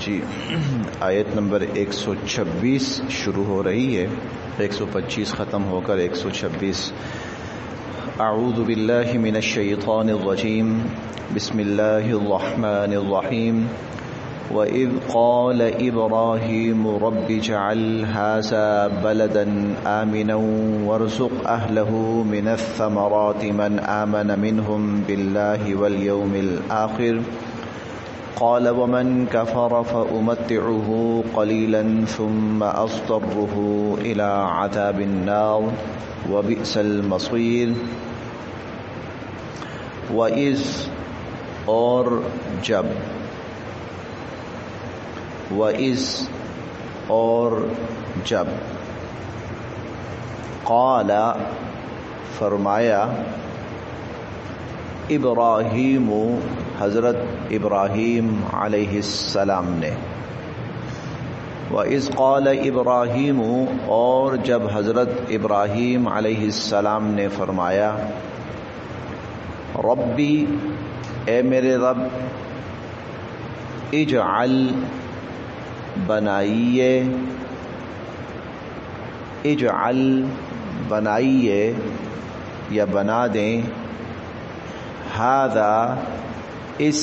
جی آیت نمبر 126 شروع ہو رہی ہے، 125 ختم ہو کر 126۔ اعوذ باللہ من الشیطان الرجیم، بسم اللہ الرحمن الرحیم۔ وَإِذْ قَالَ إِبْرَاهِيمُ رَبِّ اجْعَلْ هَٰذَا بَلَدًا آمِنًا وَارْزُقْ أَهْلَهُ مِنَ الثَّمَرَاتِ مَنْ آمَنَ مِنْهُمْ بِاللَّهِ وَالْيَوْمِ الْآخِرِ قَالَ وَمَنْ كَفَرَ فَأُمَتِّعُهُ قَلِيلًا ثُمَّ أَضْطَرُّهُ إِلَىٰ عَذَابِ النَّارِ وَبِئْسَ الْمَصِيرُ۔ وَإِذْ اور جب، وَإِذْ اور جب، قال فرمایا، ابراہیم حضرت ابراہیم علیہ السلام نے، وَإِذْ قَالَ إِبْرَاهِيمُ اور جب حضرت ابراہیم علیہ السلام نے فرمایا، ربی اے میرے رب، اجعل بنائیے، اجعل بنائیے یا بنا دیں، ھذا اس،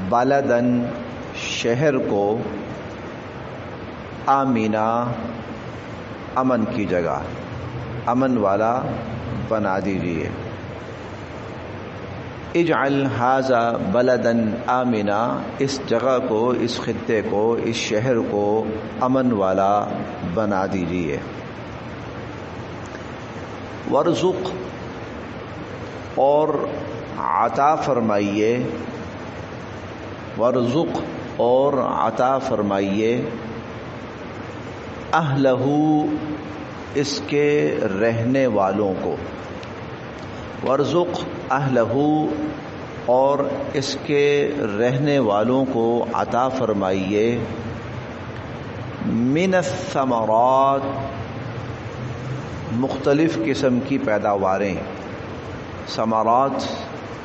بلدن شہر کو، آمینہ امن کی جگہ، امن والا بنا دیجیے۔ اجعل ھذا بلدن آمینہ، اس جگہ کو، اس خطے کو، اس شہر کو امن والا بنا دیجیے۔ وارزق اور عطا فرمائیے، وارزق اور عطا فرمائیے، اہلہ اس کے رہنے والوں کو، وارزق اہلہ اور اس کے رہنے والوں کو عطا فرمائیے، من الثمرات مختلف قسم کی پیداواریں، ثمرات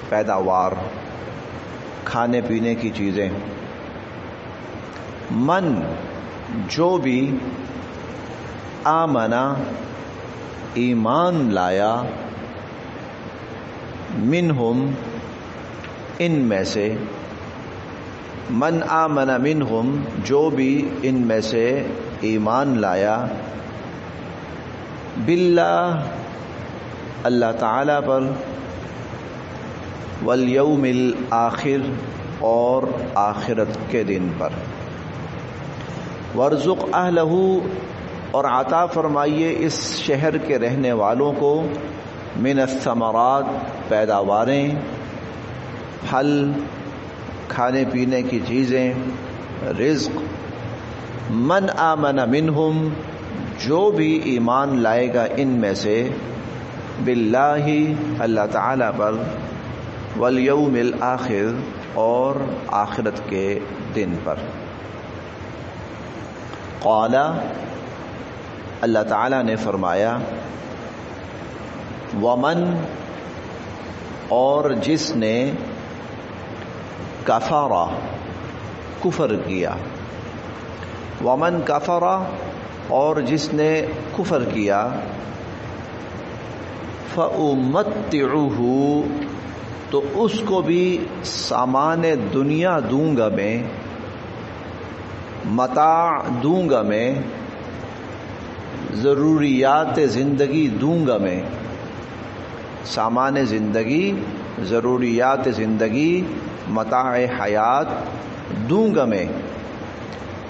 پیداوار، کھانے پینے کی چیزیں، من جو بھی، آمنا ایمان لایا، منہم ان میں سے، من آمن منہم جو بھی ان میں سے ایمان لایا، باللہ اللہ تعالی پر، والیوم الآخر اور آخرت کے دن پر، وارزق اہلہ اور عطا فرمائیے اس شہر کے رہنے والوں کو، من الثمرات پیداواریں، پھل، کھانے پینے کی چیزیں، رزق، من آمن منہم جو بھی ایمان لائے گا ان میں سے، باللہ اللہ تعالی پر، والیوم الآخر اور آخرت کے دن پر۔ قال اللہ تعالی نے فرمایا، ومن اور جس نے، کفر کفر کیا، ومن کفر اور جس نے کفر کیا، فأمتعہ تو اس کو بھی سامان دنیا دوں گا میں، متاع دوں گا میں، ضروریات زندگی دوں گا میں، سامان زندگی، ضروریات زندگی، متاع حیات دوں گا میں،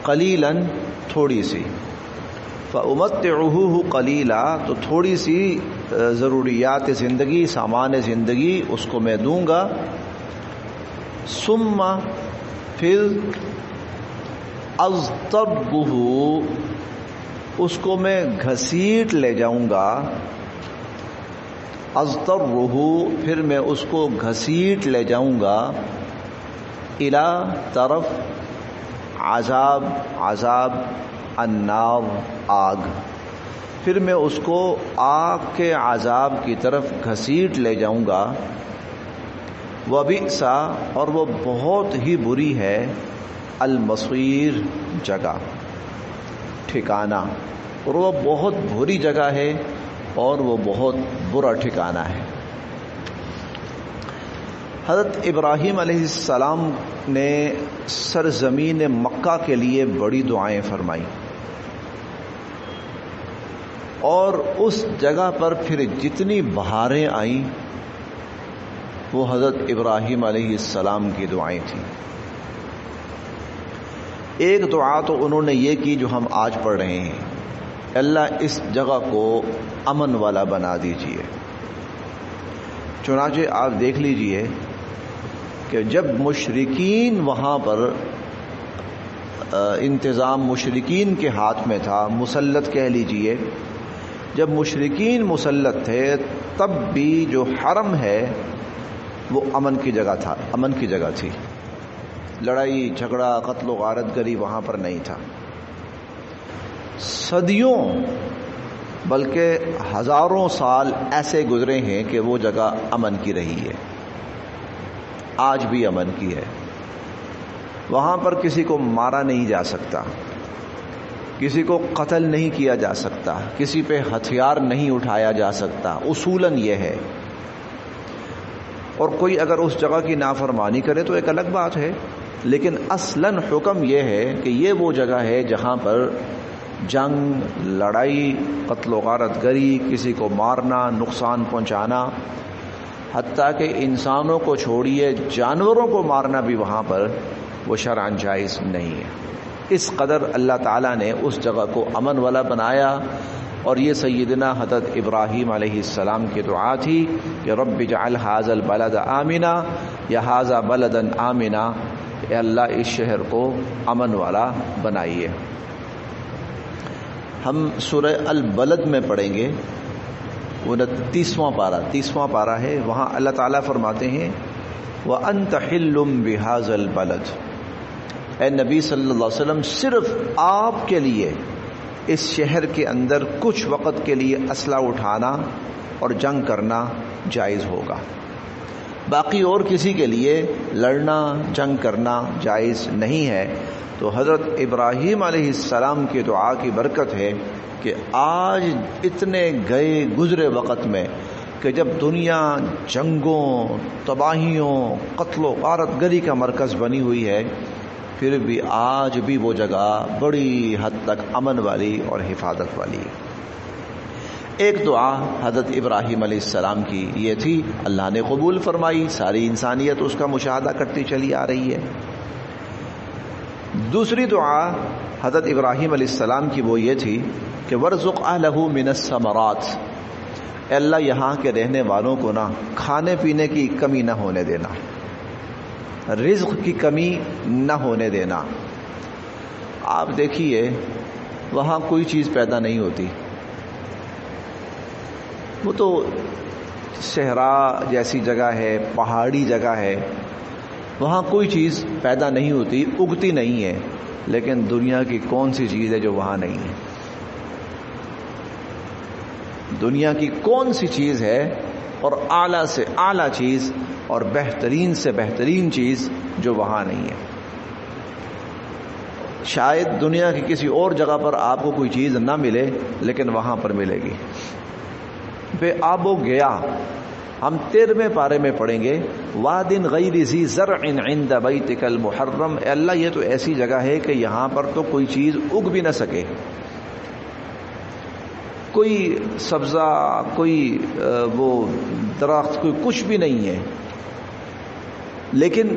قلیلاً تھوڑی سی، فأمتعہ قلیلا تو تھوڑی سی ضروریات زندگی، سامان زندگی اس کو میں دوں گا، ثم پھر، اضطرہ اس کو میں گھسیٹ لے جاؤں گا، اضطرہ پھر میں اس کو گھسیٹ لے جاؤں گا، الی طرف، عذاب عذاب، النار آگ، پھر میں اس کو آگ کے عذاب کی طرف گھسیٹ لے جاؤں گا، وبئسا اور وہ بہت ہی بری ہے المصیر جگہ ٹھکانہ، اور وہ بہت بری جگہ ہے اور وہ بہت برا ٹھکانہ ہے۔ حضرت ابراہیم علیہ السلام نے سرزمین مکہ کے لیے بڑی دعائیں فرمائیں، اور اس جگہ پر پھر جتنی بہاریں آئیں وہ حضرت ابراہیم علیہ السلام کی دعائیں تھیں۔ ایک دعا تو انہوں نے یہ کی جو ہم آج پڑھ رہے ہیں، اللہ اس جگہ کو امن والا بنا دیجئے۔ چنانچہ آپ دیکھ لیجئے کہ جب مشرکین وہاں پر انتظام مشرکین کے ہاتھ میں تھا، مسلط کہہ لیجئے، جب مشرکین مسلط تھے تب بھی جو حرم ہے وہ امن کی جگہ تھا، امن کی جگہ تھی، لڑائی جھگڑا قتل و غارت گری وہاں پر نہیں تھا۔ صدیوں بلکہ ہزاروں سال ایسے گزرے ہیں کہ وہ جگہ امن کی رہی ہے، آج بھی امن کی ہے۔ وہاں پر کسی کو مارا نہیں جا سکتا، کسی کو قتل نہیں کیا جا سکتا، کسی پہ ہتھیار نہیں اٹھایا جا سکتا، اصولاً یہ ہے۔ اور کوئی اگر اس جگہ کی نافرمانی کرے تو ایک الگ بات ہے، لیکن اصلاً حکم یہ ہے کہ یہ وہ جگہ ہے جہاں پر جنگ، لڑائی، قتل و غارت گری، کسی کو مارنا، نقصان پہنچانا، حتیٰ کہ انسانوں کو چھوڑیے جانوروں کو مارنا بھی وہاں پر وہ شرعاً جائز نہیں ہے۔ اس قدر اللہ تعالیٰ نے اس جگہ کو امن والا بنایا، اور یہ سیدنا حضرت ابراہیم علیہ السلام کی دعا تھی کہ رب اجعل ھذا البلد آمنا یا ھذا بلدا آمنا، اے اللہ اس شہر کو امن والا بنائیے۔ ہم سورہ البلد میں پڑھیں گے، وہ 30واں پارہ ہے، وہاں اللہ تعالیٰ فرماتے ہیں وَأَنْتَ حِلٌّ بِهَذَا الْبَلَدِ، اے نبی صلی اللہ علیہ وسلم صرف آپ کے لیے اس شہر کے اندر کچھ وقت کے لیے اسلحہ اٹھانا اور جنگ کرنا جائز ہوگا، باقی اور کسی کے لیے لڑنا جنگ کرنا جائز نہیں ہے۔ تو حضرت ابراہیم علیہ السلام کی دعا کی برکت ہے کہ آج اتنے گئے گزرے وقت میں کہ جب دنیا جنگوں، تباہیوں، قتل و غارت گری کا مرکز بنی ہوئی ہے، پھر بھی آج بھی وہ جگہ بڑی حد تک امن والی اور حفاظت والی ہے۔ ایک دعا حضرت ابراہیم علیہ السلام کی یہ تھی، اللہ نے قبول فرمائی، ساری انسانیت اس کا مشاہدہ کرتی چلی آ رہی ہے۔ دوسری دعا حضرت ابراہیم علیہ السلام کی وہ یہ تھی کہ وَارْزُقْ أَهْلَهُ مِنَ الثَّمَرَاتِ، اے اللہ یہاں کے رہنے والوں کو نا کھانے پینے کی کمی نہ ہونے دینا، رزق کی کمی نہ ہونے دینا۔ آپ دیکھیے وہاں کوئی چیز پیدا نہیں ہوتی، وہ تو صحرا جیسی جگہ ہے، پہاڑی جگہ ہے، وہاں کوئی چیز پیدا نہیں ہوتی، اگتی نہیں ہے، لیکن دنیا کی کون سی چیز ہے جو وہاں نہیں ہے؟ دنیا کی کون سی چیز ہے اور اعلیٰ سے اعلیٰ چیز اور بہترین سے بہترین چیز جو وہاں نہیں ہے؟ شاید دنیا کی کسی اور جگہ پر آپ کو کوئی چیز نہ ملے، لیکن وہاں پر ملے گی۔ بے آب و گیا ہم 13ویں پارے میں پڑھیں گے، وادٍ غیر ذی زرع عند بیتک المحرم، اے اللہ یہ تو ایسی جگہ ہے کہ یہاں پر تو کوئی چیز اگ بھی نہ سکے، کوئی سبزہ، کوئی وہ درخت، کوئی کچھ بھی نہیں ہے، لیکن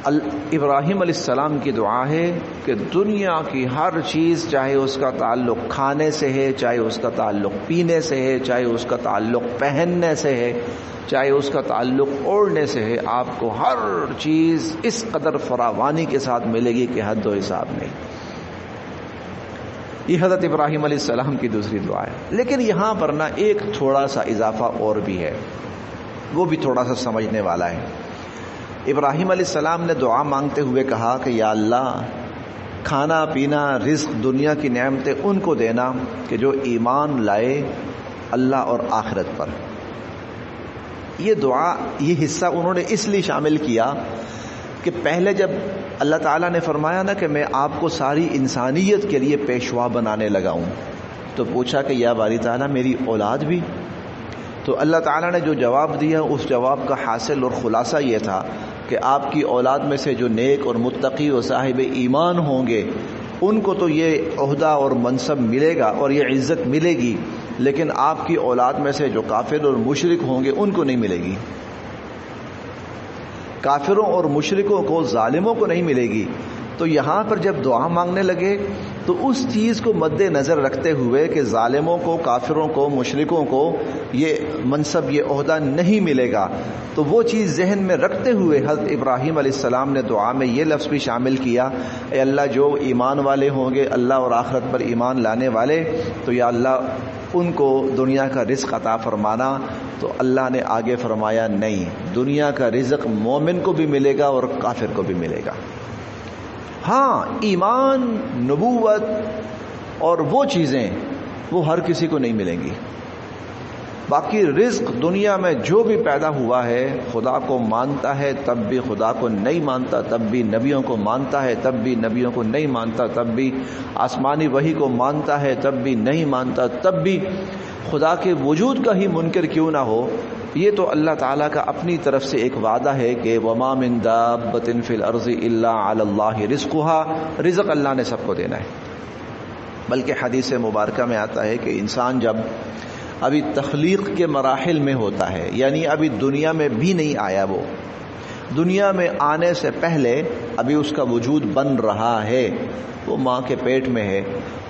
ابراہیم علیہ السلام کی دعا ہے کہ دنیا کی ہر چیز، چاہے اس کا تعلق کھانے سے ہے، چاہے اس کا تعلق پینے سے ہے، چاہے اس کا تعلق پہننے سے ہے، چاہے اس کا تعلق اوڑھنے سے ہے، آپ کو ہر چیز اس قدر فراوانی کے ساتھ ملے گی کہ حد و حساب نہیں۔ یہ حضرت ابراہیم علیہ السلام کی دوسری دعا ہے۔ لیکن یہاں پر نا ایک تھوڑا سا اضافہ اور بھی ہے، وہ بھی تھوڑا سا سمجھنے والا ہے۔ ابراہیم علیہ السلام نے دعا مانگتے ہوئے کہا کہ یا اللہ کھانا پینا رزق دنیا کی نعمتیں ان کو دینا کہ جو ایمان لائے اللہ اور آخرت پر، یہ دعا، یہ حصہ انہوں نے اس لیے شامل کیا کہ پہلے جب اللہ تعالیٰ نے فرمایا نا کہ میں آپ کو ساری انسانیت کے لیے پیشوا بنانے لگا ہوں، تو پوچھا کہ یا باری تعالیٰ میری اولاد بھی؟ تو اللہ تعالیٰ نے جو جواب دیا اس جواب کا حاصل اور خلاصہ یہ تھا کہ آپ کی اولاد میں سے جو نیک اور متقی اور صاحب ایمان ہوں گے ان کو تو یہ عہدہ اور منصب ملے گا اور یہ عزت ملے گی، لیکن آپ کی اولاد میں سے جو کافر اور مشرک ہوں گے ان کو نہیں ملے گی. کافروں اور مشرکوں کو، ظالموں کو نہیں ملے گی. تو یہاں پر جب دعا مانگنے لگے تو اس چیز کو مد نظر رکھتے ہوئے کہ ظالموں کو، کافروں کو، مشرکوں کو یہ منصب، یہ عہدہ نہیں ملے گا، تو وہ چیز ذہن میں رکھتے ہوئے حضرت ابراہیم علیہ السلام نے دعا میں یہ لفظ بھی شامل کیا، اے اللہ جو ایمان والے ہوں گے، اللہ اور آخرت پر ایمان لانے والے، تو یا اللہ ان کو دنیا کا رزق عطا فرمانا. تو اللہ نے آگے فرمایا نہیں، دنیا کا رزق مومن کو بھی ملے گا اور کافر کو بھی ملے گا. ہاں ایمان، نبوت اور وہ چیزیں وہ ہر کسی کو نہیں ملیں گی. باقی رزق دنیا میں جو بھی پیدا ہوا ہے، خدا کو مانتا ہے تب بھی خدا کو نہیں مانتا، تب بھی نبیوں کو مانتا ہے تب بھی نبیوں کو نہیں مانتا، تب بھی آسمانی وحی کو مانتا ہے تب بھی نہیں مانتا، تب بھی خدا کے وجود کا ہی منکر کیوں نہ ہو. یہ تو اللہ تعالیٰ کا اپنی طرف سے ایک وعدہ ہے کہ وما من دابۃ فی الارض الا علی اللہ رزقها، رزق اللہ نے سب کو دینا ہے. بلکہ حدیث مبارکہ میں آتا ہے کہ انسان جب ابھی تخلیق کے مراحل میں ہوتا ہے، یعنی ابھی دنیا میں بھی نہیں آیا، وہ دنیا میں آنے سے پہلے ابھی اس کا وجود بن رہا ہے، وہ ماں کے پیٹ میں ہے،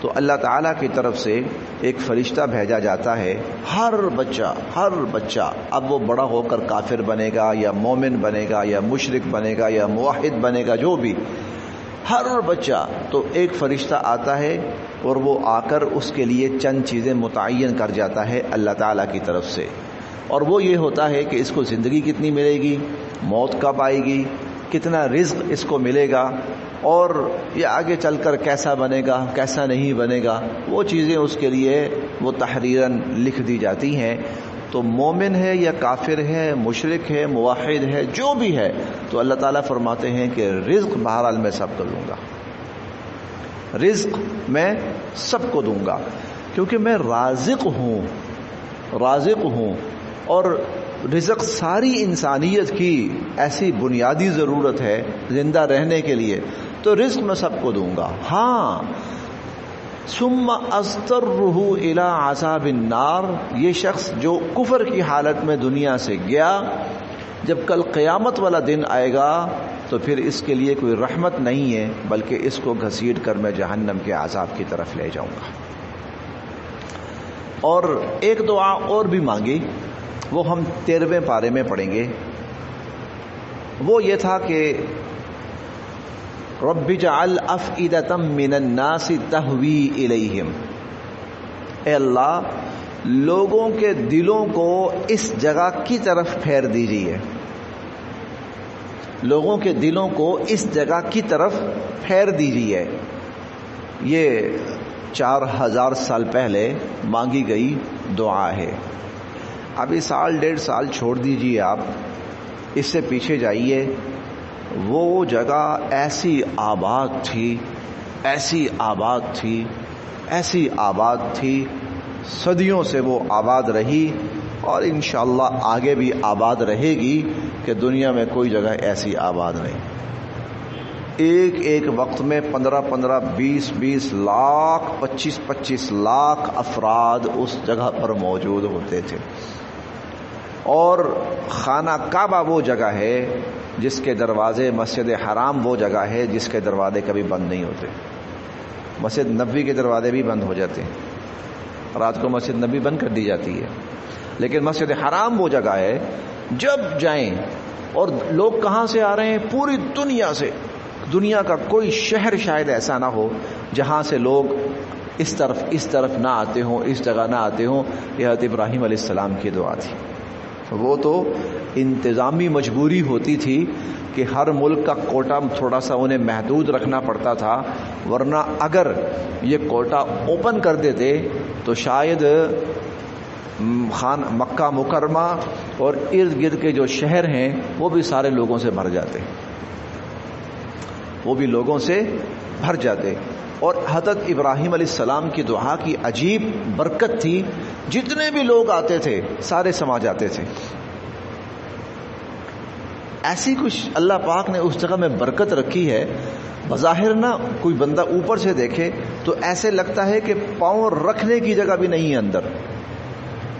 تو اللہ تعالیٰ کی طرف سے ایک فرشتہ بھیجا جاتا ہے. ہر بچہ اب وہ بڑا ہو کر کافر بنے گا یا مومن بنے گا یا مشرک بنے گا یا موحد بنے گا، جو بھی، ہر بچہ تو ایک فرشتہ آتا ہے اور وہ آ کر اس کے لیے چند چیزیں متعین کر جاتا ہے اللہ تعالیٰ کی طرف سے. اور وہ یہ ہوتا ہے کہ اس کو زندگی کتنی ملے گی، موت کب آئے گی، کتنا رزق اس کو ملے گا، اور یہ آگے چل کر کیسا بنے گا، کیسا نہیں بنے گا، وہ چیزیں اس کے لیے وہ تحریراً لکھ دی جاتی ہیں. تو مومن ہے یا کافر ہے، مشرک ہے، موحد ہے، جو بھی ہے، تو اللہ تعالیٰ فرماتے ہیں کہ رزق بہرحال میں سب کو دوں گا، رزق میں سب کو دوں گا، کیونکہ میں رازق ہوں. اور رزق ساری انسانیت کی ایسی بنیادی ضرورت ہے زندہ رہنے کے لیے، تو رزق میں سب کو دوں گا. ہاں ثم اضطرہ الی عذاب النار، یہ شخص جو کفر کی حالت میں دنیا سے گیا، جب کل قیامت والا دن آئے گا تو پھر اس کے لیے کوئی رحمت نہیں ہے، بلکہ اس کو گھسیٹ کر میں جہنم کے عذاب کی طرف لے جاؤں گا. اور ایک دعا اور بھی مانگی، وہ ہم 13ویں پارے میں پڑھیں گے. وہ یہ تھا کہ رب اجعل افئدة من الناس تہوی الیہم، اے اللہ لوگوں کے دلوں کو اس جگہ کی طرف پھیر دیجیے، لوگوں کے دلوں کو اس جگہ کی طرف پھیر دیجیے. یہ 4000 سال پہلے مانگی گئی دعا ہے. ابھی 1.5 سال چھوڑ دیجیے، آپ اس سے پیچھے جائیے، وہ جگہ ایسی آباد تھی، صدیوں سے وہ آباد رہی، اور انشاءاللہ آگے بھی آباد رہے گی کہ دنیا میں کوئی جگہ ایسی آباد نہیں. ایک وقت میں 15 20 لاکھ 25 لاکھ افراد اس جگہ پر موجود ہوتے تھے. اور خانہ کعبہ وہ جگہ ہے جس کے دروازے، مسجد حرام وہ جگہ ہے جس کے دروازے کبھی بند نہیں ہوتے. مسجد نبوی کے دروازے بھی بند ہو جاتے ہیں، رات کو مسجد نبوی بند کر دی جاتی ہے، لیکن مسجد حرام وہ جگہ ہے جب جائیں. اور لوگ کہاں سے آ رہے ہیں؟ پوری دنیا سے. دنیا کا کوئی شہر شاید ایسا نہ ہو جہاں سے لوگ اس طرف نہ آتے ہوں، اس جگہ نہ آتے ہوں. یہ حضرت ابراہیم علیہ السلام کی دعا تھی. وہ تو انتظامی مجبوری ہوتی تھی کہ ہر ملک کا کوٹا تھوڑا سا انہیں محدود رکھنا پڑتا تھا، ورنہ اگر یہ کوٹا اوپن کر دیتے تو شاید مکہ مکرمہ اور ارد گرد کے جو شہر ہیں وہ بھی سارے لوگوں سے بھر جاتے، وہ بھی لوگوں سے بھر جاتے۔ اور حضرت ابراہیم علیہ السلام کی دعا کی عجیب برکت تھی، جتنے بھی لوگ آتے تھے سارے سما جاتے تھے۔ ایسی کچھ اللہ پاک نے اس جگہ میں برکت رکھی ہے، بظاہر نہ کوئی بندہ اوپر سے دیکھے تو ایسے لگتا ہے کہ پاؤں رکھنے کی جگہ بھی نہیں ہے اندر۔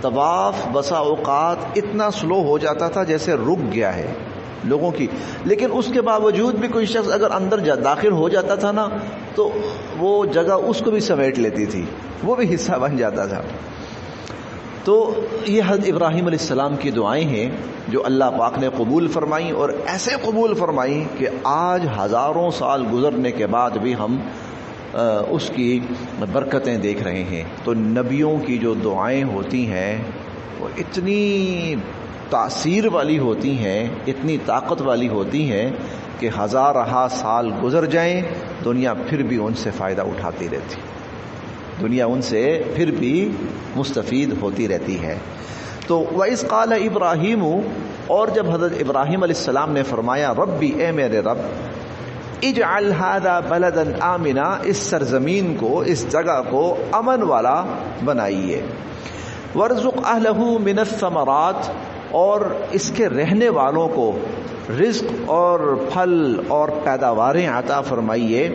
طواف بسا اوقات اتنا سلو ہو جاتا تھا جیسے رک گیا ہے لوگوں کی، لیکن اس کے باوجود بھی کوئی شخص اگر اندر داخل ہو جاتا تھا نا تو وہ جگہ اس کو بھی سمیٹ لیتی تھی، وہ بھی حصہ بن جاتا تھا۔ تو یہ حضرت ابراہیم علیہ السلام کی دعائیں ہیں جو اللہ پاک نے قبول فرمائیں، اور ایسے قبول فرمائیں کہ آج ہزاروں سال گزرنے کے بعد بھی ہم اس کی برکتیں دیکھ رہے ہیں۔ تو نبیوں کی جو دعائیں ہوتی ہیں وہ اتنی تاثیر والی ہوتی ہیں، اتنی طاقت والی ہوتی ہیں کہ ہزارہ سال گزر جائیں دنیا پھر بھی ان سے فائدہ اٹھاتی رہتی، دنیا ان سے پھر بھی مستفید ہوتی رہتی ہے۔ تو وَإِذْ قَالَ إِبْرَاهِيمُ، اور جب حضرت ابراہیم علیہ السلام نے فرمایا ربی، اے میرے رب، اجعل هذا بلدا آمنا، اس سرزمین کو، اس جگہ کو امن والا بنائیے، وارزق اہلہ من الثمرات، اور اس کے رہنے والوں کو رزق اور پھل اور پیداواریں عطا فرمائیے،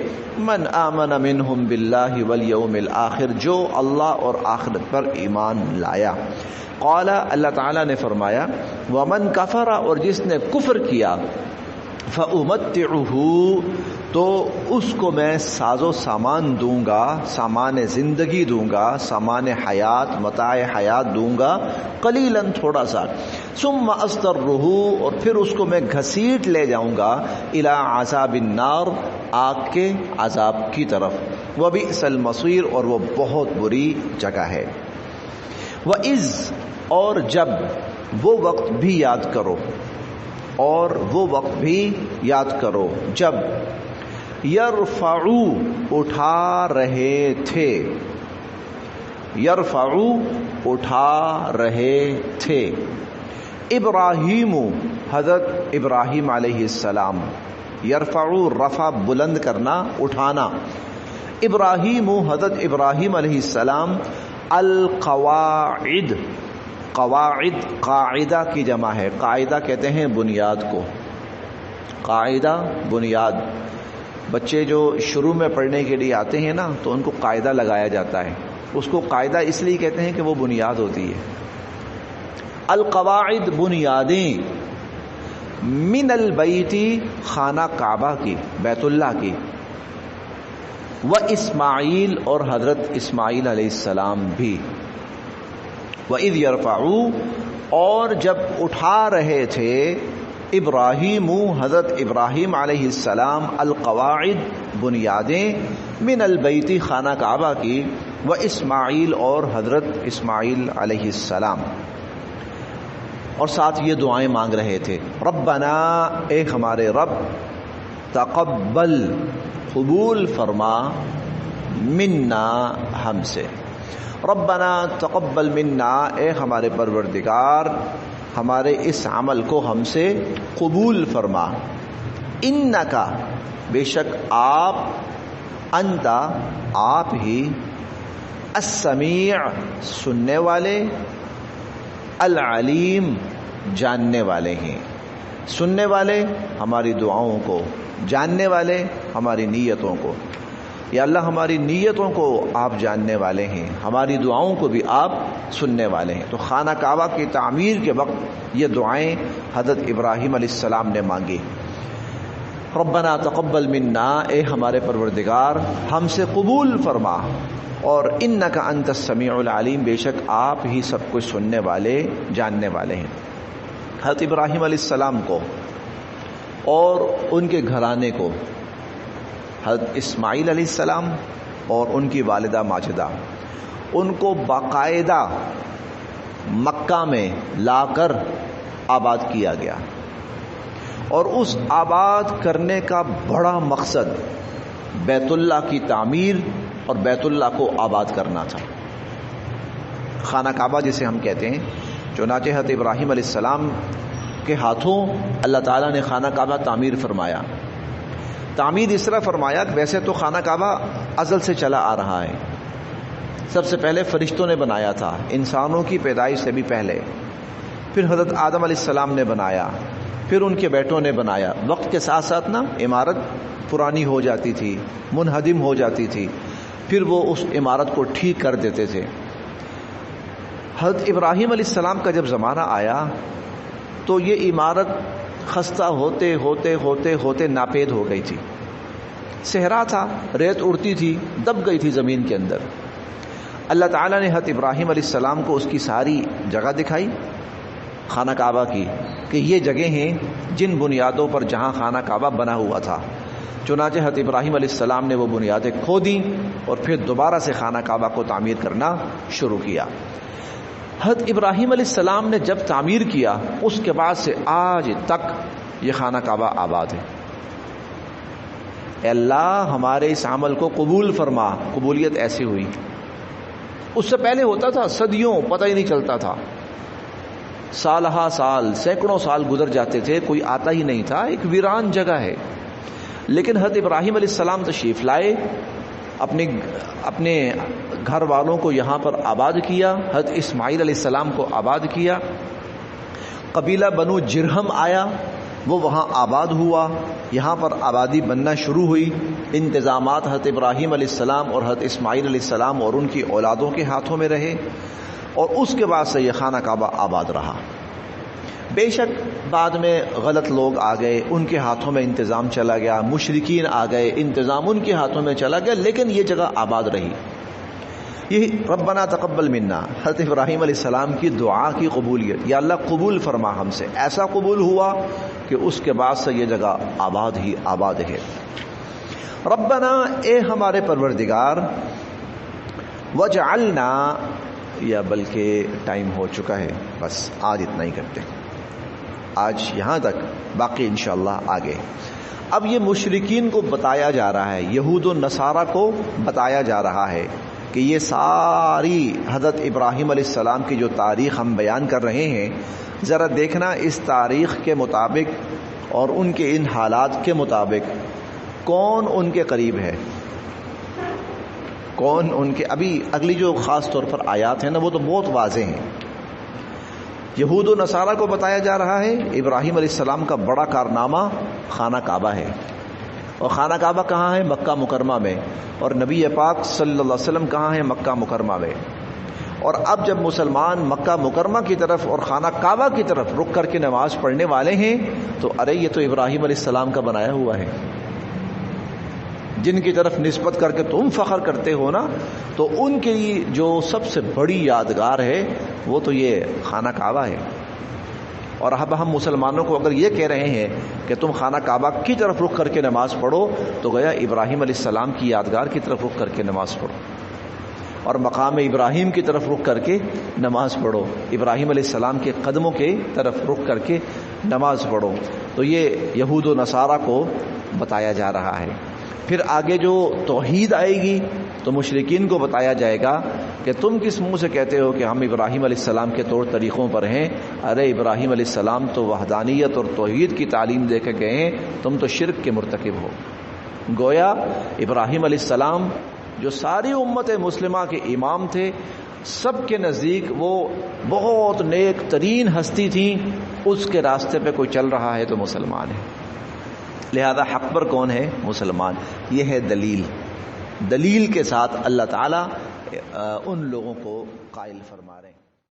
من آمن منہم باللہ والیوم الآخر، جو اللہ اور آخرت پر ایمان لایا۔ قال، اللہ تعالیٰ نے فرمایا، ومن کفر، اور جس نے کفر کیا، فأمتعہ، تو اس کو میں ساز و سامان دوں گا، سامان زندگی دوں گا، سامان حیات، متاع حیات دوں گا، قلیلا، تھوڑا سا، ثم اضطرہ، اور پھر اس کو میں گھسیٹ لے جاؤں گا، الی عذاب النار، آگ کے عذاب کی طرف، وبئس المصیر، اور وہ بہت بری جگہ ہے۔ وَإِذْ، اور جب، وہ وقت بھی یاد کرو، اور وہ وقت بھی یاد کرو جب یرفعو، اٹھا رہے تھے، یرفعو، اٹھا رہے تھے، ابراہیم، حضرت ابراہیم علیہ السلام، یرفعو، رفع بلند کرنا، اٹھانا، ابراہیم، حضرت ابراہیم علیہ السلام، القواعد، قواعد قاعدہ کی جمع ہے، قاعدہ کہتے ہیں بنیاد کو، قاعدہ بنیاد، بچے جو شروع میں پڑھنے کے لیے آتے ہیں نا تو ان کو قاعدہ لگایا جاتا ہے، اس کو قاعدہ اس لیے کہتے ہیں کہ وہ بنیاد ہوتی ہے۔ القواعد، بنیادیں، من البیت، خانہ کعبہ کی، بیت اللہ کی، و اسماعیل، اور حضرت اسماعیل علیہ السلام بھی، وَإِذْ يَرْفَعُ، اور جب اٹھا رہے تھے، ابراہیم، حضرت ابراہیم علیہ السلام، القواعد، بنیادیں، من البیت، خانہ کعبہ کی، و اسماعیل، اور حضرت اسماعیل علیہ السلام، اور ساتھ یہ دعائیں مانگ رہے تھے، ربنا، اے ہمارے رب، تقبل، قبول فرما، منا، ہم سے، ربنا تقبل منا، اے ہمارے پروردگار، ہمارے اس عمل کو ہم سے قبول فرما، انکا، بے شک آپ، انتا، آپ ہی، السمیع، سننے والے، العلیم، جاننے والے ہیں، سننے والے ہماری دعاؤں کو، جاننے والے ہماری نیتوں کو، یا اللہ ہماری نیتوں کو آپ جاننے والے ہیں، ہماری دعاؤں کو بھی آپ سننے والے ہیں۔ تو خانہ کعبہ کی تعمیر کے وقت یہ دعائیں حضرت ابراہیم علیہ السلام نے مانگی، ربنا تقبل منا، اے ہمارے پروردگار ہم سے قبول فرما، اور انکا انت السمیع العلیم، بے شک آپ ہی سب کچھ سننے والے، جاننے والے ہیں۔ حضرت ابراہیم علیہ السلام کو اور ان کے گھرانے کو، حضرت اسماعیل علیہ السلام اور ان کی والدہ ماجدہ، ان کو باقاعدہ مکہ میں لا کر آباد کیا گیا، اور اس آباد کرنے کا بڑا مقصد بیت اللہ کی تعمیر اور بیت اللہ کو آباد کرنا تھا۔ خانہ کعبہ جسے ہم کہتے ہیں، چنانچہ حضرت ابراہیم علیہ السلام کے ہاتھوں اللہ تعالیٰ نے خانہ کعبہ تعمیر فرمایا. تعمیر اس طرح فرمایا کہ ویسے تو خانہ کعبہ ازل سے چلا آ رہا ہے. سب سے پہلے فرشتوں نے بنایا تھا، انسانوں کی پیدائش سے بھی پہلے. پھر حضرت آدم علیہ السلام نے بنایا، پھر ان کے بیٹوں نے بنایا. وقت کے ساتھ ساتھ نا عمارت پرانی ہو جاتی تھی، منہدم ہو جاتی تھی، پھر وہ اس عمارت کو ٹھیک کر دیتے تھے. حضرت ابراہیم علیہ السلام کا جب زمانہ آیا تو یہ عمارت خستہ ہوتے ہوتے ہوتے ہوتے ناپید ہو گئی تھی. صحرا تھا، ریت اڑتی تھی، دب گئی تھی زمین کے اندر. اللہ تعالیٰ نے حضرت ابراہیم علیہ السلام کو اس کی ساری جگہ دکھائی خانہ کعبہ کی کہ یہ جگہ ہیں جن بنیادوں پر جہاں خانہ کعبہ بنا ہوا تھا. چنانچہ حضرت ابراہیم علیہ السلام نے وہ بنیادیں کھودیں اور پھر دوبارہ سے خانہ کعبہ کو تعمیر کرنا شروع کیا. حضرت ابراہیم علیہ السلام نے جب تعمیر کیا اس کے بعد سے آج تک یہ خانہ کعبہ آباد ہے. اے اللہ ہمارے اس عمل کو قبول فرما. قبولیت ایسی ہوئی، اس سے پہلے ہوتا تھا صدیوں پتہ ہی نہیں چلتا تھا، سالہ سال سینکڑوں سال گزر جاتے تھے، کوئی آتا ہی نہیں تھا، ایک ویران جگہ ہے. لیکن حضرت ابراہیم علیہ السلام تشریف لائے، اپنے گھر والوں کو یہاں پر آباد کیا. حضرت اسماعیل علیہ السلام کو آباد کیا. قبیلہ بنو جرہم آیا، وہ وہاں آباد ہوا، یہاں پر آبادی بننا شروع ہوئی. انتظامات حضرت ابراہیم علیہ السلام اور حضرت اسماعیل علیہ السلام اور ان کی اولادوں کے ہاتھوں میں رہے، اور اس کے بعد سے یہ خانہ کعبہ آباد رہا. بے شک بعد میں غلط لوگ آ گئے، ان کے ہاتھوں میں انتظام چلا گیا، مشرکین آ گئے، انتظام ان کے ہاتھوں میں چلا گیا، لیکن یہ جگہ آباد رہی. یہ ربنا تقبل منا، حضرت ابراہیم علیہ السلام کی دعا کی قبولیت. یا اللہ قبول فرما ہم سے. ایسا قبول ہوا کہ اس کے بعد سے یہ جگہ آباد ہی آباد ہے. ربنا، اے ہمارے پروردگار، وجعلنا، یا بلکہ ٹائم ہو چکا ہے، بس آج اتنا ہی کرتے ہیں، آج یہاں تک، باقی انشاءاللہ آگے. اب یہ مشرکین کو بتایا جا رہا ہے، یہود و نصارہ کو بتایا جا رہا ہے کہ یہ ساری حضرت ابراہیم علیہ السلام کی جو تاریخ ہم بیان کر رہے ہیں، ذرا دیکھنا اس تاریخ کے مطابق اور ان کے ان حالات کے مطابق کون ان کے قریب ہے، کون ان کے. ابھی اگلی جو خاص طور پر آیات ہیں نا وہ تو بہت واضح ہیں. یہود و نصارہ کو بتایا جا رہا ہے ابراہیم علیہ السلام کا بڑا کارنامہ خانہ کعبہ ہے، اور خانہ کعبہ کہاں ہے؟ مکہ مکرمہ میں. اور نبی پاک صلی اللہ علیہ وسلم کہاں ہے؟ مکہ مکرمہ میں. اور اب جب مسلمان مکہ مکرمہ کی طرف اور خانہ کعبہ کی طرف رک کر کے نماز پڑھنے والے ہیں تو ارے یہ تو ابراہیم علیہ السلام کا بنایا ہوا ہے، جن کی طرف نسبت کر کے تم فخر کرتے ہو نا، تو ان کی جو سب سے بڑی یادگار ہے وہ تو یہ خانہ کعبہ ہے. اور اب ہم مسلمانوں کو اگر یہ کہہ رہے ہیں کہ تم خانہ کعبہ کی طرف رخ کر کے نماز پڑھو تو گویا ابراہیم علیہ السلام کی یادگار کی طرف رخ کر کے نماز پڑھو، اور مقام ابراہیم کی طرف رخ کر کے نماز پڑھو، ابراہیم علیہ السلام کے قدموں کے طرف رخ کر کے نماز پڑھو. تو یہ یہود و نصارہ کو بتایا جا رہا ہے. پھر آگے جو توحید آئے گی تو مشرکین کو بتایا جائے گا کہ تم کس منہ سے کہتے ہو کہ ہم ابراہیم علیہ السلام کے طور طریقوں پر ہیں؟ ارے ابراہیم علیہ السلام تو وحدانیت اور توحید کی تعلیم دے کے گئے ہیں، تم تو شرک کے مرتکب ہو. گویا ابراہیم علیہ السلام جو ساری امت مسلمہ کے امام تھے، سب کے نزدیک وہ بہت نیک ترین ہستی تھی، اس کے راستے پہ کوئی چل رہا ہے تو مسلمان ہے. لہذا حق پر کون ہے؟ مسلمان. یہ ہے دلیل کے ساتھ اللہ تعالیٰ ان لوگوں کو قائل فرما رہے ہیں.